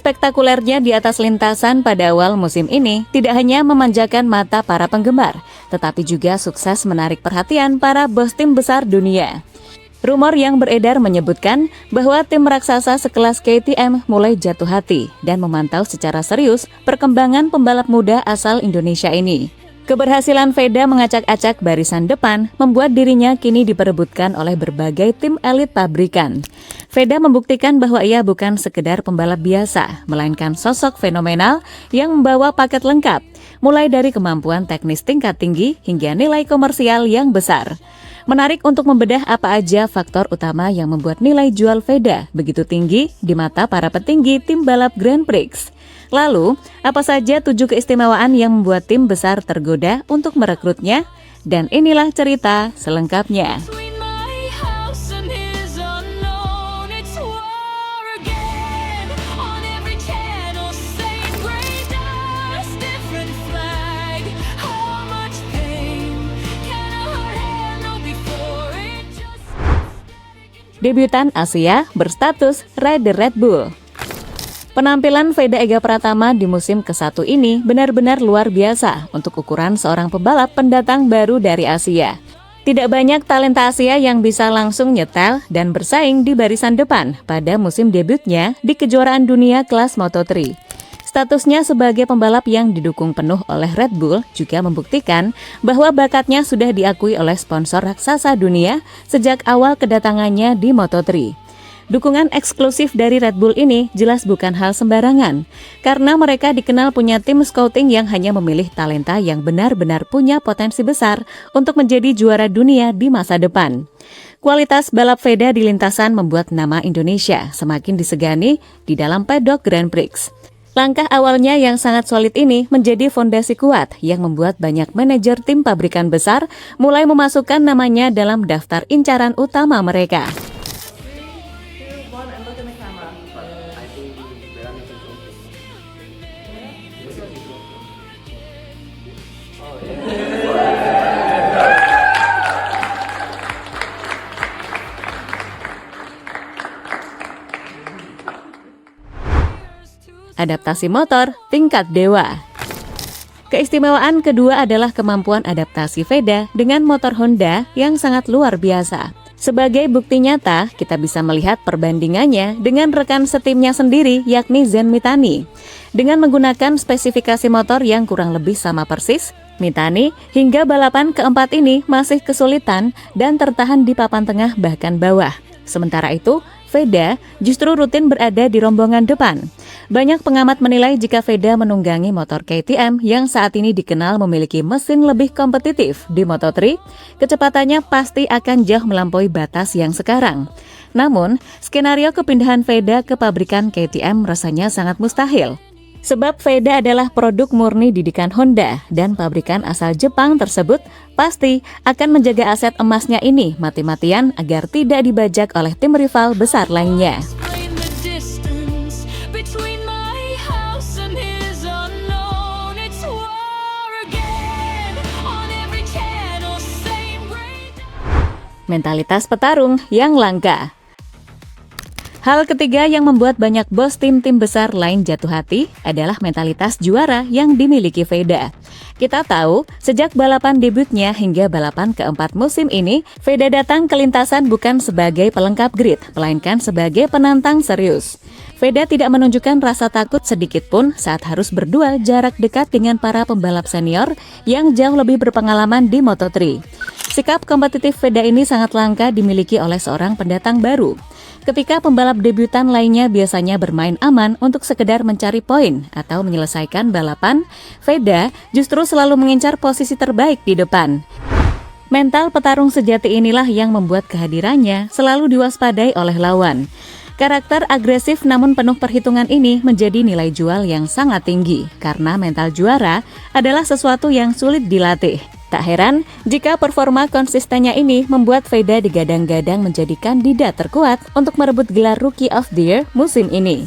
Spektakulernya di atas lintasan pada awal musim ini tidak hanya memanjakan mata para penggemar, tetapi juga sukses menarik perhatian para bos tim besar dunia. Rumor yang beredar menyebutkan bahwa tim raksasa sekelas KTM mulai jatuh hati dan memantau secara serius perkembangan pembalap muda asal Indonesia ini. Keberhasilan Veda mengacak-acak barisan depan membuat dirinya kini diperebutkan oleh berbagai tim elit pabrikan. Veda membuktikan bahwa ia bukan sekedar pembalap biasa, melainkan sosok fenomenal yang membawa paket lengkap, mulai dari kemampuan teknis tingkat tinggi hingga nilai komersial yang besar. Menarik untuk membedah apa aja faktor utama yang membuat nilai jual Veda begitu tinggi di mata para petinggi tim balap Grand Prix. Lalu, apa saja 7 keistimewaan yang membuat tim besar tergoda untuk merekrutnya? Dan inilah cerita selengkapnya. Debutan Asia berstatus rider Red Bull. Penampilan Veda Ega Pratama di musim ke-1 ini benar-benar luar biasa untuk ukuran seorang pebalap pendatang baru dari Asia. Tidak banyak talenta Asia yang bisa langsung nyetel dan bersaing di barisan depan pada musim debutnya di kejuaraan dunia kelas Moto3. Statusnya sebagai pembalap yang didukung penuh oleh Red Bull juga membuktikan bahwa bakatnya sudah diakui oleh sponsor raksasa dunia sejak awal kedatangannya di Moto3. Dukungan eksklusif dari Red Bull ini jelas bukan hal sembarangan, karena mereka dikenal punya tim scouting yang hanya memilih talenta yang benar-benar punya potensi besar untuk menjadi juara dunia di masa depan. Kualitas balap Veda di lintasan membuat nama Indonesia semakin disegani di dalam pedok Grand Prix. Langkah awalnya yang sangat solid ini menjadi fondasi kuat yang membuat banyak manajer tim pabrikan besar mulai memasukkan namanya dalam daftar incaran utama mereka. Adaptasi motor tingkat dewa. Keistimewaan kedua adalah kemampuan adaptasi Veda dengan motor Honda yang sangat luar biasa. Sebagai bukti nyata, kita bisa melihat perbandingannya dengan rekan setimnya sendiri yakni Zen Mitani. Dengan menggunakan spesifikasi motor yang kurang lebih sama persis, Mitani hingga balapan keempat ini masih kesulitan dan tertahan di papan tengah bahkan bawah. Sementara itu, Veda justru rutin berada di rombongan depan. Banyak pengamat menilai jika Veda menunggangi motor KTM yang saat ini dikenal memiliki mesin lebih kompetitif di Moto3, kecepatannya pasti akan jauh melampaui batas yang sekarang. Namun, skenario kepindahan Veda ke pabrikan KTM rasanya sangat mustahil. Sebab Veda adalah produk murni didikan Honda dan pabrikan asal Jepang tersebut pasti akan menjaga aset emasnya ini mati-matian agar tidak dibajak oleh tim rival besar lainnya. Mentalitas petarung yang langka. Hal ketiga yang membuat banyak bos tim-tim besar lain jatuh hati adalah mentalitas juara yang dimiliki Veda. Kita tahu, sejak balapan debutnya hingga balapan keempat musim ini, Veda datang ke lintasan bukan sebagai pelengkap grid, melainkan sebagai penantang serius. Veda tidak menunjukkan rasa takut sedikit pun saat harus berduel jarak dekat dengan para pembalap senior yang jauh lebih berpengalaman di Moto3. Sikap kompetitif Veda ini sangat langka dimiliki oleh seorang pendatang baru. Ketika pembalap debutan lainnya biasanya bermain aman untuk sekedar mencari poin atau menyelesaikan balapan, Veda justru selalu mengincar posisi terbaik di depan. Mental petarung sejati inilah yang membuat kehadirannya selalu diwaspadai oleh lawan. Karakter agresif namun penuh perhitungan ini menjadi nilai jual yang sangat tinggi karena mental juara adalah sesuatu yang sulit dilatih. Tak heran jika performa konsistennya ini membuat Veda digadang-gadang menjadi kandidat terkuat untuk merebut gelar Rookie of the Year musim ini.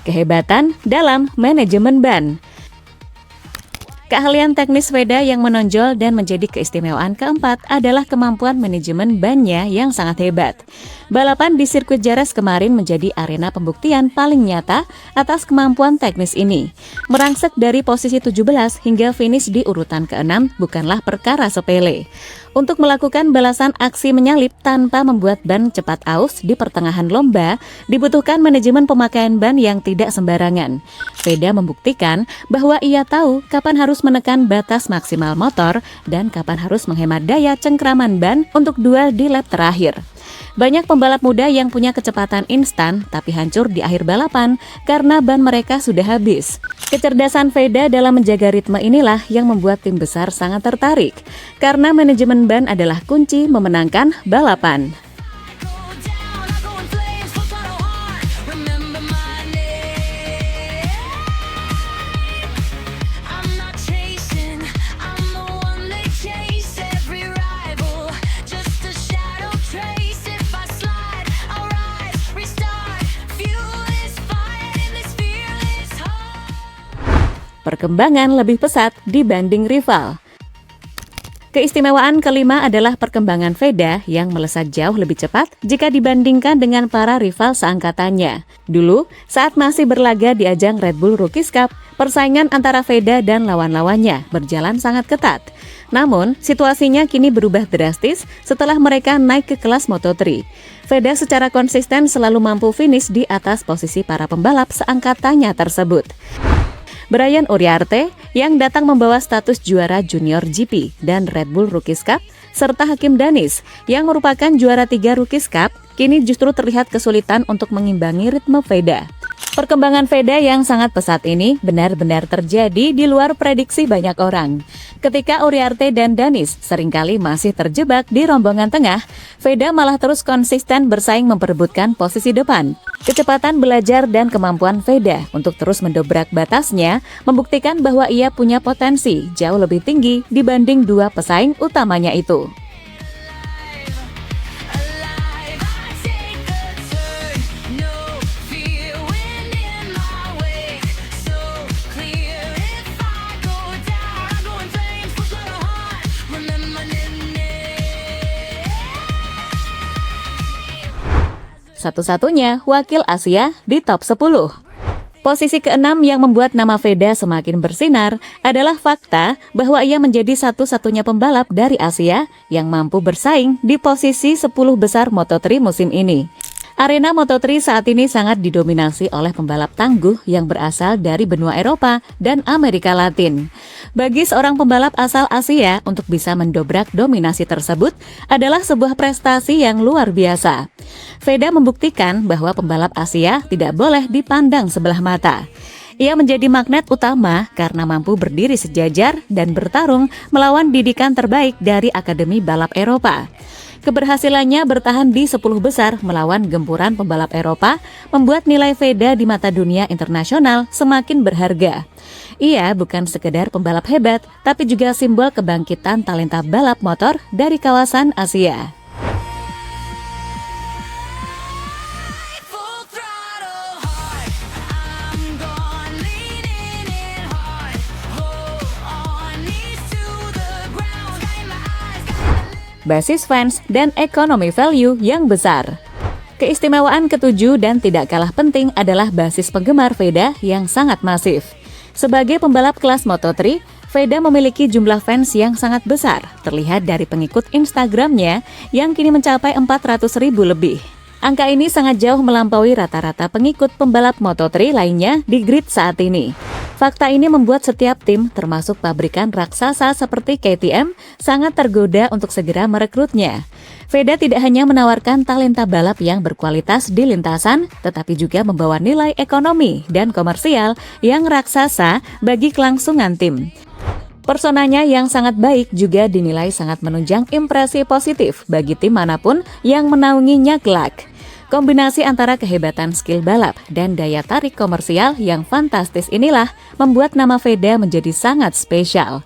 kehebatan dalam manajemen ban. Keahlian teknis Veda yang menonjol dan menjadi keistimewaan keempat adalah kemampuan manajemen bannya yang sangat hebat. Balapan di sirkuit Jerez kemarin menjadi arena pembuktian paling nyata atas kemampuan teknis ini. Merangsek dari posisi 17 hingga finish di urutan ke-6 bukanlah perkara sepele. Untuk melakukan balasan aksi menyalip tanpa membuat ban cepat aus di pertengahan lomba, dibutuhkan manajemen pemakaian ban yang tidak sembarangan. Veda membuktikan bahwa ia tahu kapan harus menekan batas maksimal motor dan kapan harus menghemat daya cengkraman ban untuk duel di lap terakhir. Banyak pembalap muda yang punya kecepatan instan tapi hancur di akhir balapan karena ban mereka sudah habis. Kecerdasan Veda dalam menjaga ritme inilah yang membuat tim besar sangat tertarik, karena manajemen ban adalah kunci memenangkan balapan. Perkembangan lebih pesat dibanding rival. Keistimewaan kelima adalah perkembangan Veda yang melesat jauh lebih cepat jika dibandingkan dengan para rival seangkatannya. Dulu, saat masih berlaga di ajang Red Bull Rookies Cup, persaingan antara Veda dan lawan-lawannya berjalan sangat ketat. Namun, situasinya kini berubah drastis setelah mereka naik ke kelas Moto3. Veda secara konsisten selalu mampu finish di atas posisi para pembalap seangkatannya tersebut. Brian Uriarte yang datang membawa status juara Junior GP dan Red Bull Rookies Cup, serta Hakim Danis yang merupakan juara 3 Rookies Cup, kini justru terlihat kesulitan untuk mengimbangi ritme Veda. Perkembangan Veda yang sangat pesat ini benar-benar terjadi di luar prediksi banyak orang. Ketika Uriarte dan Danis seringkali masih terjebak di rombongan tengah, Veda malah terus konsisten bersaing memperebutkan posisi depan. Kecepatan belajar dan kemampuan Veda untuk terus mendobrak batasnya membuktikan bahwa ia punya potensi jauh lebih tinggi dibanding dua pesaing utamanya itu. Satu-satunya wakil Asia di top 10. Posisi ke-6 yang membuat nama Veda semakin bersinar adalah fakta bahwa ia menjadi satu-satunya pembalap dari Asia yang mampu bersaing di posisi 10 besar Moto3 musim ini. Arena Moto3 saat ini sangat didominasi oleh pembalap tangguh yang berasal dari benua Eropa dan Amerika Latin. Bagi seorang pembalap asal Asia untuk bisa mendobrak dominasi tersebut adalah sebuah prestasi yang luar biasa. Veda membuktikan bahwa pembalap Asia tidak boleh dipandang sebelah mata. Ia menjadi magnet utama karena mampu berdiri sejajar dan bertarung melawan didikan terbaik dari Akademi Balap Eropa. Keberhasilannya bertahan di 10 besar melawan gempuran pembalap Eropa membuat nilai Veda di mata dunia internasional semakin berharga. Ia bukan sekedar pembalap hebat, tapi juga simbol kebangkitan talenta balap motor dari kawasan Asia. Basis fans dan ekonomi value yang besar. Keistimewaan ketujuh dan tidak kalah penting adalah basis penggemar Veda yang sangat masif. Sebagai pembalap kelas Moto3, Veda memiliki jumlah fans yang sangat besar, terlihat dari pengikut Instagramnya yang kini mencapai 400.000 lebih. Angka ini sangat jauh melampaui rata-rata pengikut pembalap Moto3 lainnya di grid saat ini. Fakta ini membuat setiap tim, termasuk pabrikan raksasa seperti KTM, sangat tergoda untuk segera merekrutnya. Veda tidak hanya menawarkan talenta balap yang berkualitas di lintasan, tetapi juga membawa nilai ekonomi dan komersial yang raksasa bagi kelangsungan tim. Personanya yang sangat baik juga dinilai sangat menunjang impresi positif bagi tim manapun yang menaunginya kelak. Kombinasi antara kehebatan skill balap dan daya tarik komersial yang fantastis inilah membuat nama Veda menjadi sangat spesial.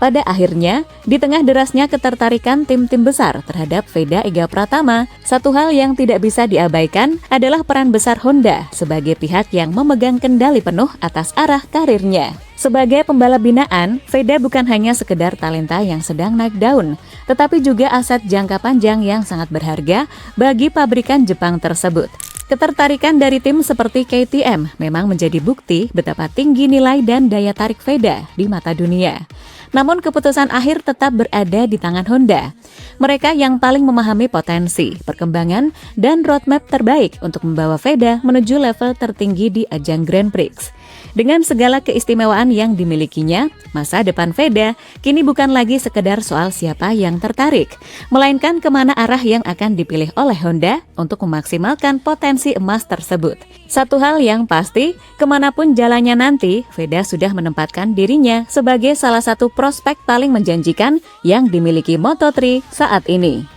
Pada akhirnya, di tengah derasnya ketertarikan tim-tim besar terhadap Veda Ega Pratama, satu hal yang tidak bisa diabaikan adalah peran besar Honda sebagai pihak yang memegang kendali penuh atas arah karirnya. Sebagai pembalap binaan, Veda bukan hanya sekedar talenta yang sedang naik daun, tetapi juga aset jangka panjang yang sangat berharga bagi pabrikan Jepang tersebut. Ketertarikan dari tim seperti KTM memang menjadi bukti betapa tinggi nilai dan daya tarik Veda di mata dunia. Namun keputusan akhir tetap berada di tangan Honda. Mereka yang paling memahami potensi, perkembangan, dan roadmap terbaik untuk membawa Veda menuju level tertinggi di ajang Grand Prix. Dengan segala keistimewaan yang dimilikinya, masa depan Veda kini bukan lagi sekedar soal siapa yang tertarik, melainkan kemana arah yang akan dipilih oleh Honda untuk memaksimalkan potensi emas tersebut. Satu hal yang pasti, kemanapun jalannya nanti, Veda sudah menempatkan dirinya sebagai salah satu prospek paling menjanjikan yang dimiliki Moto3 saat ini.